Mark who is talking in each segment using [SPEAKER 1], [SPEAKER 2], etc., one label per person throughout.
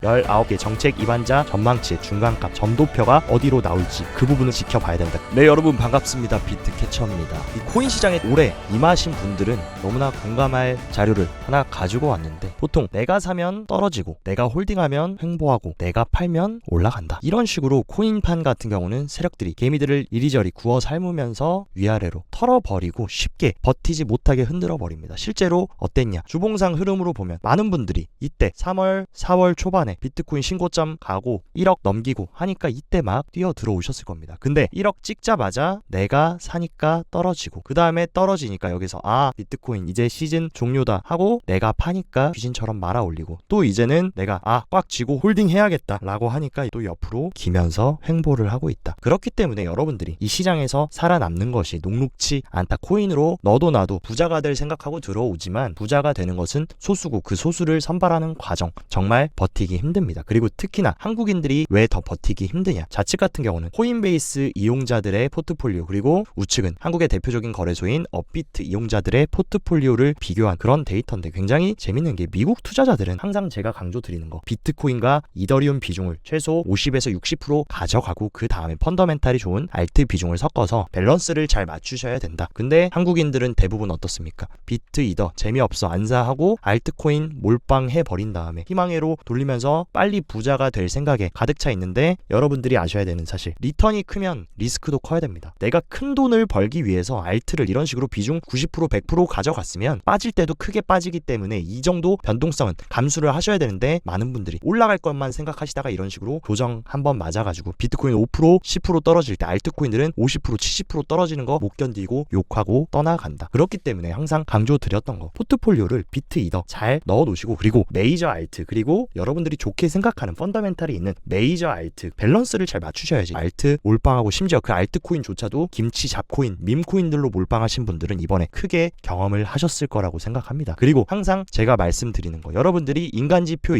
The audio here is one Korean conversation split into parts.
[SPEAKER 1] 19개 정책 입안자 전망치 중간값 점도표가 어디로 나올지 그 부분을 지켜봐야 된다. 네, 여러분 반갑습니다. 비트캐쳐입니다. 이 코인 시장에 올해 임하신 분들은 너무나 공감할 자료를 하나 가지고 왔는데, 보통 내가 사면 떨어지고 내가 홀딩하면 횡보하고 내가 팔면 올라간다, 이런 식으로 코인판 같은 경우는 세력들이 개미들을 이리저리 구워 삶으면서 위아래로 털어버리고 쉽게 버티지 못하게 흔들어 버립니다. 실제로 어땠냐? 주봉상 흐름으로 보면 많은 분들이 이때 3월 4월 초반에 비트코인 신고점 가고 1억 넘기고 하니까 이때 막 뛰어 들어오셨을 겁니다. 근데 1억 찍자마자 내가 사니까 떨어지고, 그 다음에 떨어지니까 여기서 비트코인 이제 시즌 종료다 하고 내가 파니까 귀신처럼 말아 올리고, 또 이제는 내가 꽉 쥐고 홀딩 해야겠다 라고 하니까 또 옆으로 기면서 횡보를 하고 있다. 그렇기 때문에 여러분들이 이 시장에서 살아남는 것이 녹록치 않다. 코인으로 너도 나도 부자가 될 생각하고 들어오지만 부자가 되는 것은 소수고, 그 소수를 선발하는 과정 정말 버티기 힘듭니다. 그리고 특히나 한국인들이 왜 더 버티기 힘드냐? 좌측 같은 경우는 코인베이스 이용자들의 포트폴리오, 그리고 우측은 한국의 대표적인 거래소인 업비트 이용자들의 포트폴리오를 비교한 그런 데이터인데, 굉장히 재밌는 게 미국 투자자들은 항상 제가 강조드리는 거, 비트코인과 이더리움 비중을 최소 50에서 60% 가져가고 그 다음에 펀더멘탈이 좋은 알트 비중을 섞어서 밸런스를 잘 맞추셔야 된다. 근데 한국인들은 대부분 어떻습니까? 비트 이더 재미없어 안 사하고 알트코인 몰빵해 버린 다음에 희망회로 돌리면서 빨리 부자가 될 생각에 가득 차 있는데, 여러분들이 아셔야 되는 사실, 리턴이 크면 리스크도 커야 됩니다. 내가 큰 돈을 벌기 위해서 알트를 이런 식으로 비중 90% 100% 가져갔으면 빠질 때도 크게 빠지기 때문에 이 정도 변동성은 감수를 하셔야 되는데, 많은 분들이 올라갈 것만 생각하시다가 이런 식으로 조정 한번 맞아가지고 비트코인 5% 10% 떨어질 때 알트코인들은 50% 70% 떨어지는 거 못 견디고 욕하고 떠나간다. 그렇기 때문에 항상 강조드렸던 거, 포트폴리오를 비트 이더 잘 넣어 놓으시고, 그리고 메이저 알트, 그리고 여러분들이 좋게 생각하는 펀더멘탈이 있는 메이저 알트 밸런스를 잘 맞추셔야지. 알트 몰빵하고 심지어 그 알트코인조차도 김치 잡코인 밈코인들로 몰빵하신 분들은 이번에 크게 경험을 하셨을 거라고 생각합니다. 그리고 항상 제가 말씀드리는 거, 여러분들이 인간지표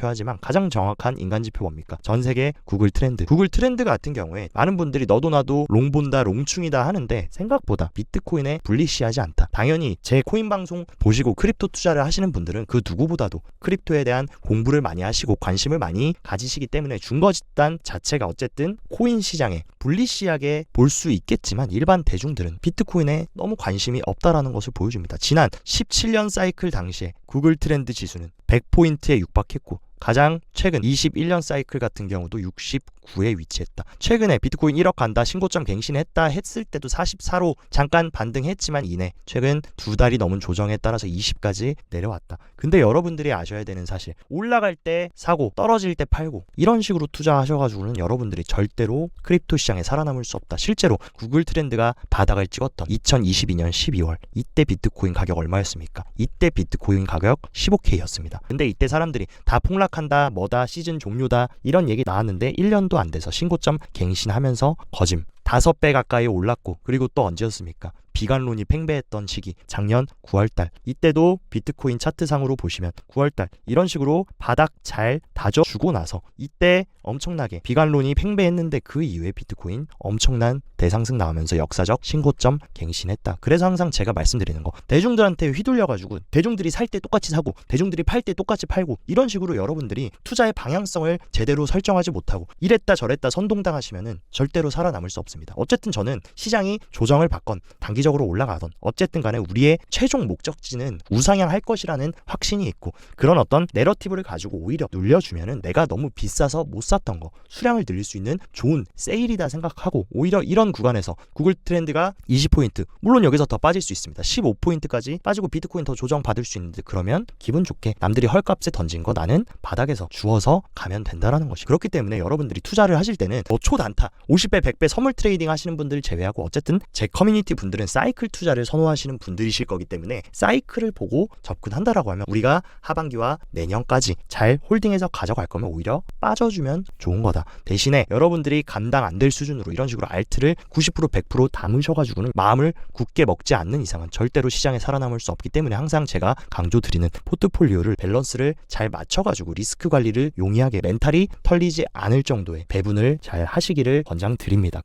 [SPEAKER 1] 하지만 가장 정확한 인간지표 뭡니까? 전세계 구글 트렌드 같은 경우에 많은 분들이 너도 나도 롱 본다 롱충이다 하는데, 생각보다 비트코인에 불리시하지 않다. 당연히 제 코인 방송 보시고 크립토 투자를 하시는 분들은 그 누구보다도 크립토에 대한 공부를 많이 하시고 관심을 많이 가지시기 때문에 준거 집단 자체가 어쨌든 코인 시장에 불리시하게 볼 수 있겠지만, 일반 대중들은 비트코인에 너무 관심이 없다라는 것을 보여줍니다. 지난 17년 사이클 당시에 구글 트렌드 지수는 100포인트에 육박했고, 가장 최근 21년 사이클 같은 경우도 69에 위치했다. 최근에 비트코인 1억 간다 신고점 갱신했다 했을 때도 44로 잠깐 반등했지만 이내 최근 2달이 넘은 조정에 따라서 20까지 내려왔다. 근데 여러분들이 아셔야 되는 사실, 올라갈 때 사고 떨어질 때 팔고 이런 식으로 투자하셔가지고는 여러분들이 절대로 크립토 시장에 살아남을 수 없다. 실제로 구글 트렌드가 바닥을 찍었던 2022년 12월 이때 비트코인 가격 얼마였습니까? 이때 비트코인 가격 15K였습니다. 근데 이때 사람들이 다 폭락한다, 뭐다, 시즌 종료다 이런 얘기 나왔는데 1년도 안 돼서 신고점 갱신하면서 거짐 5배 가까이 올랐고, 그리고 또 언제였습니까? 비관론이 팽배했던 시기, 작년 9월달 이때도 비트코인 차트상으로 보시면 9월달 이런 식으로 바닥 잘 다져주고 나서 이때 엄청나게 비관론이 팽배했는데, 그 이후에 비트코인 엄청난 대상승 나오면서 역사적 신고점 갱신했다. 그래서 항상 제가 말씀드리는 거, 대중들한테 휘둘려가지고 대중들이 살 때 똑같이 사고 대중들이 팔 때 똑같이 팔고 이런 식으로 여러분들이 투자의 방향성을 제대로 설정하지 못하고 이랬다 저랬다 선동당하시면은 절대로 살아남을 수 없습니다. 어쨌든 저는 시장이 조정을 받건 단기적으로 올라가던 어쨌든 간에 우리의 최종 목적지는 우상향할 것이라는 확신이 있고, 그런 어떤 내러티브를 가지고 오히려 눌려주면은 내가 너무 비싸서 못 샀던 거 수량을 늘릴 수 있는 좋은 세일이다 생각하고, 오히려 이런 구간에서 구글 트렌드가 20포인트, 물론 여기서 더 빠질 수 있습니다. 15포인트까지 빠지고 비트코인 더 조정 받을 수 있는데, 그러면 기분 좋게 남들이 헐값에 던진 거 나는 바닥에서 주워서 가면 된다라는 것이. 그렇기 때문에 여러분들이 투자를 하실 때는 뭐 초단타 50배 100배 선물 트레이딩 하시는 분들 제외하고, 어쨌든 제 커뮤니티 분들은 사이클 투자를 선호하시는 분들이실 거기 때문에 사이클을 보고 접근한다라고 하면, 우리가 하반기와 내년까지 잘 홀딩해서 가져갈 거면 오히려 빠져주면 좋은 거다. 대신에 여러분들이 감당 안 될 수준으로 이런 식으로 알트를 90% 100% 담으셔가지고는 마음을 굳게 먹지 않는 이상은 절대로 시장에 살아남을 수 없기 때문에, 항상 제가 강조드리는 포트폴리오를 밸런스를 잘 맞춰가지고 리스크 관리를 용이하게 멘탈이 털리지 않을 정도의 배분을 잘 하시기를 권장드립니다.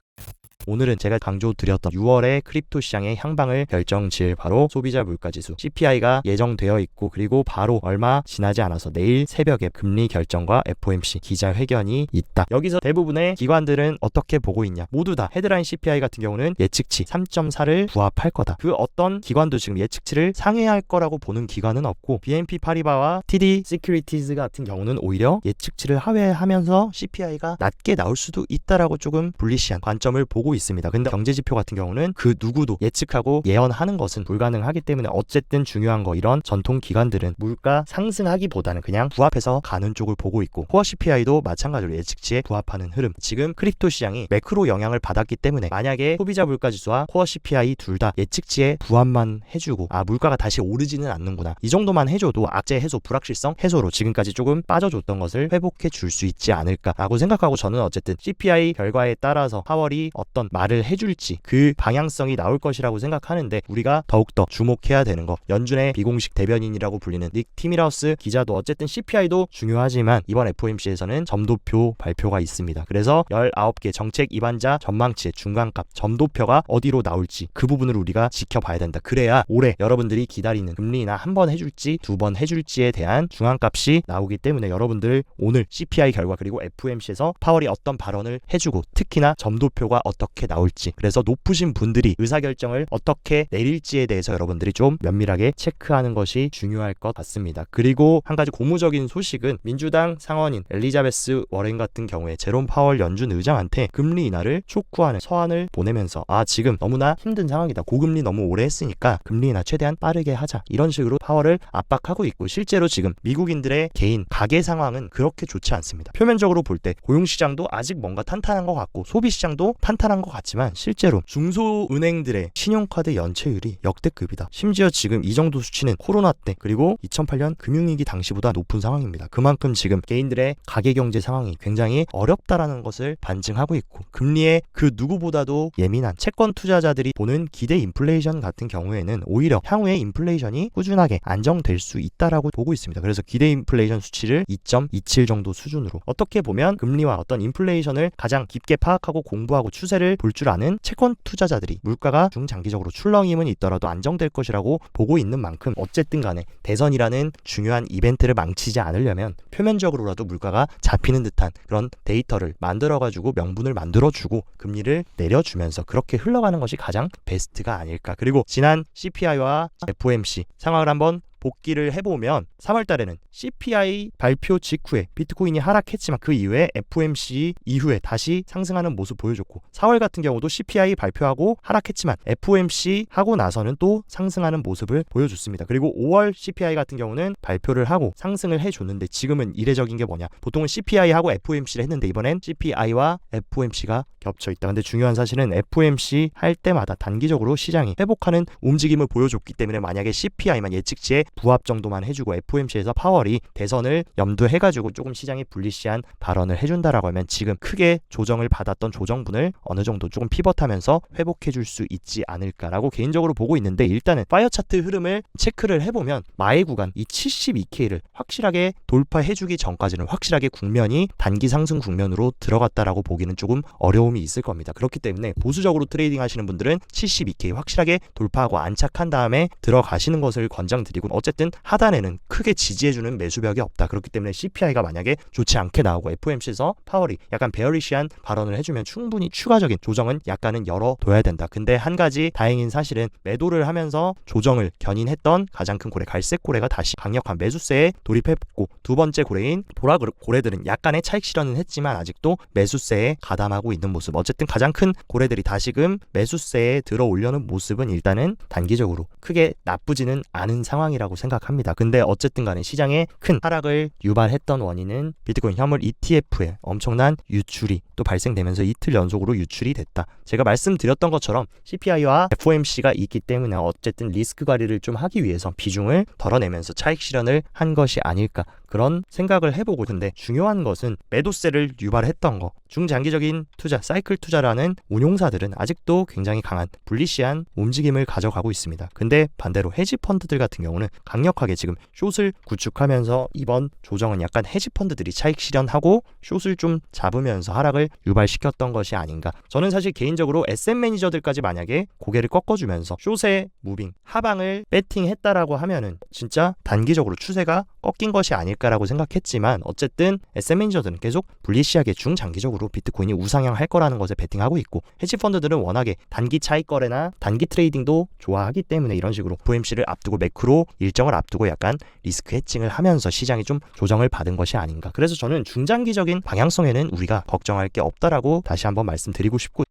[SPEAKER 1] 오늘은 제가 강조드렸던 6월의 크립토 시장의 향방을 결정지을 바로 소비자 물가지수 CPI가 예정되어 있고, 그리고 바로 얼마 지나지 않아서 내일 새벽에 금리 결정과 FOMC 기자회견이 있다. 여기서 대부분의 기관들은 어떻게 보고 있냐? 모두 다 헤드라인 CPI 같은 경우는 예측치 3.4를 부합할 거다. 그 어떤 기관도 지금 예측치를 상회할 거라고 보는 기관은 없고, BNP 파리바와 TD 시큐리티즈 같은 경우는 오히려 예측치를 하회하면서 CPI가 낮게 나올 수도 있다라고 조금 불리시한 관점을 보고 있습니다. 근데 경제지표 같은 경우는 그 누구도 예측하고 예언하는 것은 불가능하기 때문에 어쨌든 중요한 거, 이런 전통 기관들은 물가 상승하기보다는 그냥 부합해서 가는 쪽을 보고 있고, 코어 CPI도 마찬가지로 예측치에 부합하는 흐름. 지금 크립토 시장이 매크로 영향을 받았기 때문에 만약에 소비자 물가지수와 코어 CPI 둘 다 예측치에 부합만 해주고, 물가가 다시 오르지는 않는구나, 이 정도만 해줘도 악재 해소, 불확실성 해소로 지금까지 조금 빠져줬던 것을 회복해 줄 수 있지 않을까라고 생각하고, 저는 어쨌든 CPI 결과에 따라서 파월이 어떤 말을 해줄지 그 방향성이 나올 것이라고 생각하는데, 우리가 더욱더 주목해야 되는 거, 연준의 비공식 대변인이라고 불리는 닉 티미라우스 기자도 어쨌든 CPI도 중요하지만 이번 FOMC에서는 점도표 발표가 있습니다. 그래서 19개 정책 입안자 전망치의 중간값 점도표가 어디로 나올지 그 부분을 우리가 지켜봐야 된다. 그래야 올해 여러분들이 기다리는 금리 인하 한 번 해줄지 두 번 해줄지에 대한 중간값이 나오기 때문에, 여러분들 오늘 CPI 결과 그리고 FOMC에서 파월이 어떤 발언을 해주고 특히나 점도표가 어떻게 나올지, 그래서 높으신 분들이 의사결정을 어떻게 내릴지에 대해서 여러분들이 좀 면밀하게 체크하는 것이 중요할 것 같습니다. 그리고 한 가지 고무적인 소식은 민주당 상원인 엘리자베스 워렌 같은 경우에 제롬 파월 연준 의장한테 금리 인하를 촉구하는 서한을 보내면서 지금 너무나 힘든 상황이다, 고금리 너무 오래 했으니까 금리 인하 최대한 빠르게 하자, 이런 식으로 파월을 압박하고 있고, 실제로 지금 미국인들의 개인 가계 상황은 그렇게 좋지 않습니다. 표면적으로 볼 때 고용시장도 아직 뭔가 탄탄한 것 같고 소비시장도 탄탄한 것 같지만, 실제로 중소은행들의 신용카드 연체율이 역대급이다. 심지어 지금 이 정도 수치는 코로나 때 그리고 2008년 금융위기 당시보다 높은 상황입니다. 그만큼 지금 개인들의 가계경제 상황이 굉장히 어렵다라는 것을 반증하고 있고, 금리에 그 누구보다도 예민한 채권 투자자들이 보는 기대 인플레이션 같은 경우에는 오히려 향후에 인플레이션이 꾸준하게 안정될 수 있다라고 보고 있습니다. 그래서 기대 인플레이션 수치를 2.27 정도 수준으로, 어떻게 보면 금리와 어떤 인플레이션을 가장 깊게 파악하고 공부하고 추세를 볼 줄 아는 채권 투자자들이 물가가 중장기적으로 출렁임은 있더라도 안정될 것이라고 보고 있는 만큼, 어쨌든 간에 대선이라는 중요한 이벤트를 망치지 않으려면 표면적으로라도 물가가 잡히는 듯한 그런 데이터를 만들어가지고 명분을 만들어주고 금리를 내려주면서 그렇게 흘러가는 것이 가장 베스트가 아닐까. 그리고 지난 CPI와 FOMC 상황을 한번 복기를 해보면 3월 달에는 CPI 발표 직후에 비트코인이 하락했지만 그 이후에 FOMC 이후에 다시 상승하는 모습 보여줬고, 4월 같은 경우도 CPI 발표하고 하락했지만 FOMC 하고 나서는 또 상승하는 모습을 보여줬습니다. 그리고 5월 CPI 같은 경우는 발표를 하고 상승을 해줬는데, 지금은 이례적인 게 뭐냐, 보통은 CPI 하고 FOMC를 했는데 이번엔 CPI와 FOMC가 겹쳐있다. 근데 중요한 사실은 FOMC 할 때마다 단기적으로 시장이 회복하는 움직임을 보여줬기 때문에, 만약에 CPI만 예측치에 부합 정도만 해주고 FOMC에서 파월이 대선을 염두해가지고 조금 시장이 불리시한 발언을 해준다라고 하면, 지금 크게 조정을 받았던 조정분을 어느 정도 조금 피벗하면서 회복해줄 수 있지 않을까라고 개인적으로 보고 있는데, 일단은 파이어 차트 흐름을 체크를 해보면 마의 구간 이 72K를 확실하게 돌파해주기 전까지는 확실하게 국면이 단기 상승 국면으로 들어갔다라고 보기는 조금 어려움이 있을 겁니다. 그렇기 때문에 보수적으로 트레이딩 하시는 분들은 72K 확실하게 돌파하고 안착한 다음에 들어가시는 것을 권장드리고, 어쨌든 하단에는 크게 지지해주는 매수벽이 없다. 그렇기 때문에 CPI가 만약에 좋지 않게 나오고 FOMC에서 파월이 약간 베어리시한 발언을 해주면 충분히 추가적인 조정은 약간은 열어둬야 된다. 근데 한 가지 다행인 사실은 매도를 하면서 조정을 견인했던 가장 큰 고래 갈색 고래가 다시 강력한 매수세에 돌입했고, 두 번째 고래인 보라 고래들은 약간의 차익 실현은 했지만 아직도 매수세에 가담하고 있는 모습. 어쨌든 가장 큰 고래들이 다시금 매수세에 들어 올려는 모습은 일단은 단기적으로 크게 나쁘지는 않은 상황이라고 생각합니다. 근데 어쨌든 간에 시장에 큰 하락을 유발했던 원인은 비트코인 현물 ETF의 엄청난 유출이 또 발생되면서 이틀 연속으로 유출이 됐다. 제가 말씀드렸던 것처럼 CPI와 FOMC가 있기 때문에 어쨌든 리스크 관리를 좀 하기 위해서 비중을 덜어내면서 차익 실현을 한 것이 아닐까, 그런 생각을 해보고, 근데 중요한 것은 매도세를 유발했던 거, 중장기적인 투자, 사이클 투자라는 운용사들은 아직도 굉장히 강한 불리시한 움직임을 가져가고 있습니다. 근데 반대로 헤지 펀드들 같은 경우는 강력하게 지금 숏을 구축하면서 이번 조정은 약간 헤지 펀드들이 차익 실현하고 숏을 좀 잡으면서 하락을 유발시켰던 것이 아닌가. 저는 사실 개인적으로 SM 매니저들까지 만약에 고개를 꺾어주면서 숏의 무빙 하방을 배팅했다라고 하면은 진짜 단기적으로 추세가 꺾인 것이 아닐까라고 생각했지만, 어쨌든 SM 매니저들은 계속 불리시하게 중장기적으로 비트코인이 우상향할 거라는 것에 베팅하고 있고, 헤지펀드들은 워낙에 단기 차익 거래나 단기 트레이딩도 좋아하기 때문에 이런 식으로 FOMC를 앞두고 매크로 일정을 앞두고 약간 리스크 해칭을 하면서 시장이 좀 조정을 받은 것이 아닌가. 그래서 저는 중장기적인 방향성에는 우리가 걱정할 게 없다라고 다시 한번 말씀드리고 싶고,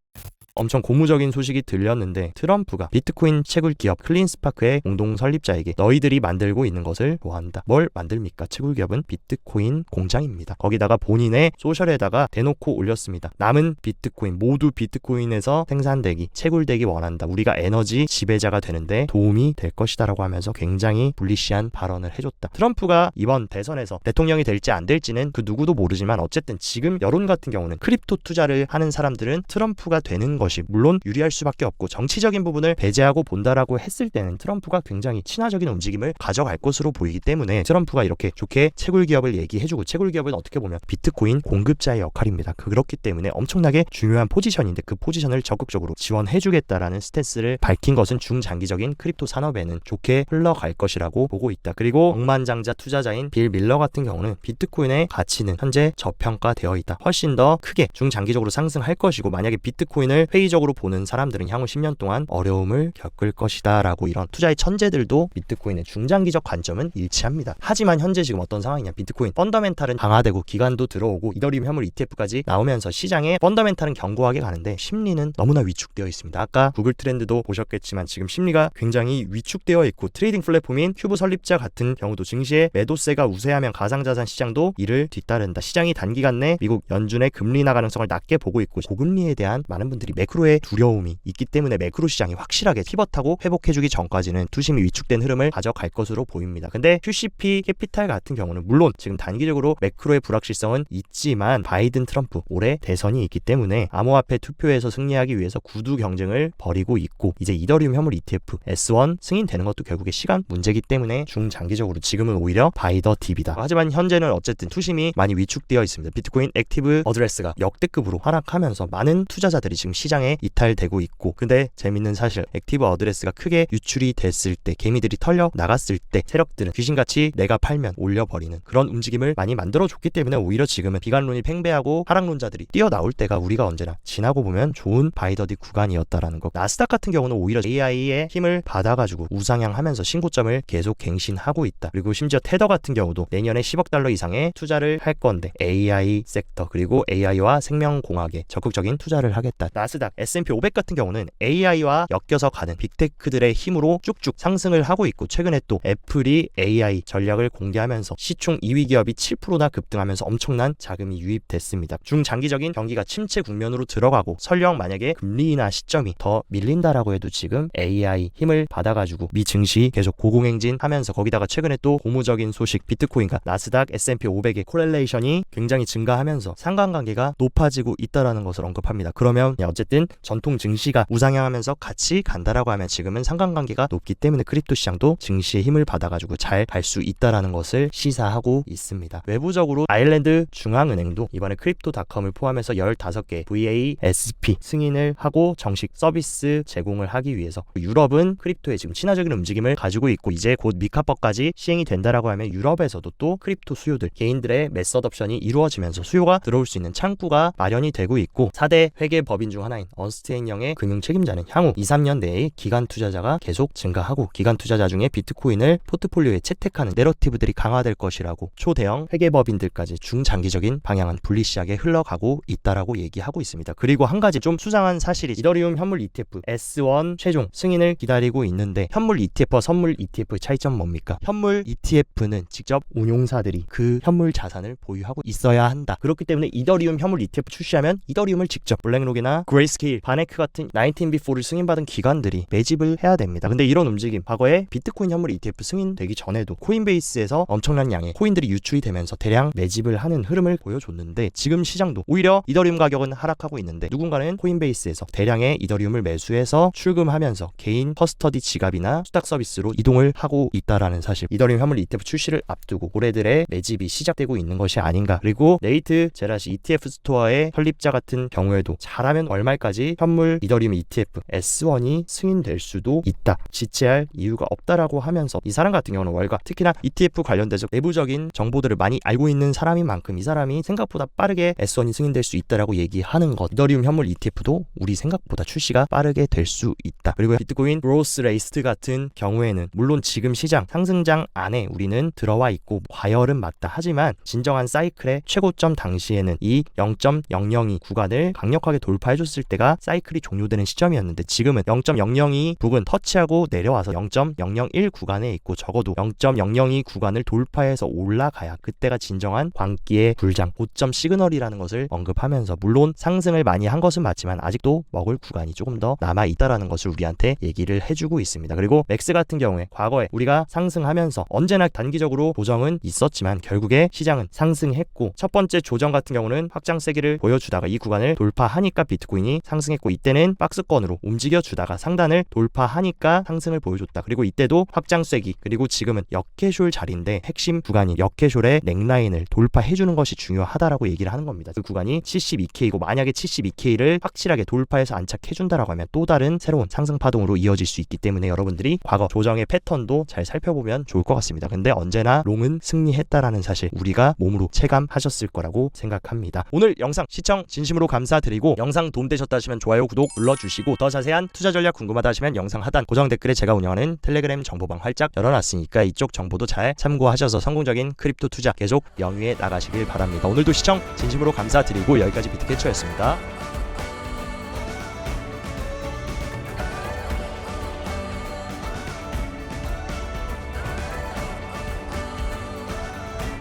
[SPEAKER 1] 엄청 고무적인 소식이 들렸는데 트럼프가 비트코인 채굴 기업 클린스파크의 공동 설립자에게 너희들이 만들고 있는 것을 좋아한다. 뭘 만듭니까? 채굴 기업은 비트코인 공장입니다. 거기다가 본인의 소셜에다가 대놓고 올렸습니다. 남은 비트코인 모두 비트코인에서 생산되기, 채굴되기 원한다. 우리가 에너지 지배자가 되는데 도움이 될 것이다 라고 하면서 굉장히 불리시한 발언을 해줬다. 트럼프가 이번 대선에서 대통령이 될지 안 될지는 그 누구도 모르지만, 어쨌든 지금 여론 같은 경우는 크립토 투자를 하는 사람들은 트럼프가 되는 것이 물론 유리할 수밖에 없고, 정치적인 부분을 배제하고 본다라고 했을 때는 트럼프가 굉장히 친화적인 움직임을 가져갈 것으로 보이기 때문에 트럼프가 이렇게 좋게 채굴 기업을 얘기해주고, 채굴 기업은 어떻게 보면 비트코인 공급자의 역할입니다. 그렇기 때문에 엄청나게 중요한 포지션인데 그 포지션을 적극적으로 지원해주겠다라는 스탠스를 밝힌 것은 중장기적인 크립토 산업에는 좋게 흘러갈 것이라고 보고 있다. 그리고 억만장자 투자자인 빌 밀러 같은 경우는 비트코인의 가치는 현재 저평가되어 있다. 훨씬 더 크게 중장기적으로 상승할 것이고, 만약에 비트코인을 회의적으로 보는 사람들은 향후 10년 동안 어려움을 겪을 것이다 라고, 이런 투자의 천재들도 비트코인의 중장기적 관점은 일치합니다. 하지만 현재 지금 어떤 상황이냐, 비트코인 펀더멘탈은 강화되고 기관도 들어오고 이더리움 현물 ETF까지 나오면서 시장의 펀더멘탈은 견고하게 가는데 심리는 너무나 위축되어 있습니다. 아까 구글 트렌드도 보셨겠지만 지금 심리가 굉장히 위축되어 있고, 트레이딩 플랫폼인 큐브 설립자 같은 경우도 증시의 매도세가 우세하면 가상자산 시장도 이를 뒤따른다. 시장이 단기간 내 미국 연준의 금리 인하 가능성을 낮게 보고 있고, 고금리에 대한 많은 분들이 매크로의 두려움이 있기 때문에 매크로 시장이 확실하게 피벗하고 회복해주기 전까지는 투심이 위축된 흐름을 가져갈 것으로 보입니다. 근데 QCP 캐피탈 같은 경우는 물론 지금 단기적으로 매크로의 불확실성은 있지만, 바이든 트럼프 올해 대선이 있기 때문에 암호화폐 투표에서 승리하기 위해서 구두 경쟁을 벌이고 있고, 이제 이더리움 현물 ETF S1 승인되는 것도 결국에 시간 문제이기 때문에 중장기적으로 지금은 오히려 바이 더 딥이다. 하지만 현재는 어쨌든 투심이 많이 위축되어 있습니다. 비트코인 액티브 어드레스가 역대급으로 하락하면서 많은 투자자들이 지금 시장에 이탈되고 있고, 근데 재밌는 사실, 액티브 어드레스가 크게 유출이 됐을 때, 개미들이 털려 나갔을 때 세력들은 귀신같이 내가 팔면 올려버리는 그런 움직임을 많이 만들어줬기 때문에 오히려 지금은 비관론이 팽배하고 하락론자들이 뛰어나올 때가 우리가 언제나 지나고 보면 좋은 바이더디 구간이었다라는 것. 나스닥 같은 경우는 오히려 AI의 힘을 받아가지고 우상향하면서 신고점을 계속 갱신하고 있다. 그리고 심지어 테더 같은 경우도 내년에 10억 달러 이상의 투자를 할 건데 AI 섹터 그리고 AI와 생명공학에 적극적인 투자를 하겠다. 나스닥, S&P 500 같은 경우는 AI와 엮여서 가는 빅테크들의 힘으로 쭉쭉 상승을 하고 있고, 최근에 또 애플이 AI 전략을 공개하면서 시총 2위 기업이 7%나 급등하면서 엄청난 자금이 유입됐습니다. 중장기적인 경기가 침체 국면으로 들어가고, 설령 만약에 금리 인하 시점이 더 밀린다라고 해도 지금 AI 힘을 받아가지고 미 증시 계속 고공행진하면서, 거기다가 최근에 또 고무적인 소식, 비트코인과 나스닥, S&P 500의 코렐레이션이 굉장히 증가하면서 상관관계가 높아지고 있다라는 것을 언급합니다. 그러면 어쨌든 전통 증시가 우상향하면서 같이 간다라고 하면 지금은 상관관계가 높기 때문에 크립토 시장도 증시의 힘을 받아가지고 잘 갈 수 있다라는 것을 시사하고 있습니다. 외부적으로 아일랜드 중앙은행도 이번에 크립토닷컴을 포함해서 15개 VASP 승인을 하고 정식 서비스 제공을 하기 위해서, 유럽은 크립토에 지금 친화적인 움직임을 가지고 있고, 이제 곧 미카법까지 시행이 된다라고 하면 유럽에서도 또 크립토 수요들, 개인들의 매스 어덥션이 이루어지면서 수요가 들어올 수 있는 창구가 마련이 되고 있고, 4대 회계 법인 중 하나인 언스테인형의 금융 책임자는 향후 2-3년 내에 기관 투자자가 계속 증가하고, 기관 투자자 중에 비트코인을 포트폴리오에 채택하는 내러티브들이 강화될 것이라고, 초대형 회계법인들까지 중장기적인 방향은 불리시하게 흘러가고 있다라고 얘기하고 있습니다. 그리고 한 가지 좀 수상한 사실이, 이더리움 현물 ETF S1 최종 승인을 기다리고 있는데, 현물 ETF와 선물 ETF의 차이점 뭡니까? 현물 ETF는 직접 운용사들이 그 현물 자산을 보유하고 있어야 한다. 그렇기 때문에 이더리움 현물 ETF 출시하면 이더리움을 직접 블랙록이나 그레이스 그레이스케일, 바네크 같은 19B4를 승인받은 기관들이 매집을 해야 됩니다. 근데 이런 움직임 과거에 비트코인 현물 ETF 승인되기 전에도 코인베이스에서 엄청난 양의 코인들이 유출이 되면서 대량 매집을 하는 흐름을 보여줬는데 지금 시장도 오히려 이더리움 가격은 하락하고 있는데 누군가는 코인베이스에서 대량의 이더리움을 매수해서 출금하면서 개인 커스터디 지갑이나 수탁 서비스로 이동을 하고 있다라는 사실, 이더리움 현물 ETF 출시를 앞두고 고래들의 매집이 시작되고 있는 것이 아닌가. 그리고 네이트 제라시 ETF 스토어의 설립자 같은 경우에도 잘하면 월말까지 현물 이더리움 ETF S1이 승인될 수도 있다, 지체할 이유가 없다라고 하면서 이 사람 같은 경우는 월가 특히나 ETF 관련돼서 내부적인 정보들을 많이 알고 있는 사람인 만큼 이 사람이 생각보다 빠르게 S1이 승인될 수 있다라고 얘기하는 것. 이더리움 현물 ETF도 우리 생각보다 출시가 빠르게 될 수 있다. 그리고 비트코인 그로스 레이스트 같은 경우에는 물론 지금 시장 상승장 안에 우리는 들어와 있고 과열은 맞다 하지만 진정한 사이클의 최고점 당시에는 이 0.002 구간을 강력하게 돌파해줬을 때가 사이클이 종료되는 시점이었는데 지금은 0.002 부근 터치하고 내려와서 0.001 구간에 있고 적어도 0.002 구간을 돌파해서 올라가야 그때가 진정한 광기의 불장 고점 시그널이라는 것을 언급하면서 물론 상승을 많이 한 것은 맞지만 아직도 먹을 구간이 조금 더 남아있다라는 것을 우리한테 얘기를 해주고 있습니다. 그리고 맥스 같은 경우에 과거에 우리가 상승하면서 언제나 단기적으로 조정은 있었지만 결국에 시장은 상승했고 첫 번째 조정 같은 경우는 확장 세기를 보여주다가 이 구간을 돌파하니까 비트코인이 상승했고 이때는 박스권으로 움직여주다가 상단을 돌파하니까 상승을 보여줬다. 그리고 이때도 확장 세기 그리고 지금은 역캐숄 자리인데 핵심 구간이 역캐숄의 넥라인을 돌파해주는 것이 중요하다라고 얘기를 하는 겁니다. 그 구간이 72K고 만약에 72K를 확실하게 돌파해서 안착해준다라고 하면 또 다른 새로운 상승 파동으로 이어질 수 있기 때문에 여러분들이 과거 조정의 패턴도 잘 살펴보면 좋을 것 같습니다. 근데 언제나 롱은 승리했다라는 사실 우리가 몸으로 체감하셨을 거라고 생각합니다. 오늘 영상 시청 진심으로 감사드리고 영상 도움되셨다 하시면 좋아요 구독 눌러주시고 더 자세한 투자 전략 궁금하다 하시면 영상 하단 고정 댓글에 제가 운영하는 텔레그램 정보방 활짝 열어놨으니까 이쪽 정보도 잘 참고하셔서 성공적인 크립토 투자 계속 영위해 나가시길 바랍니다. 오늘도 시청 진심으로 감사드리고 여기까지 비트캐쳐였습니다.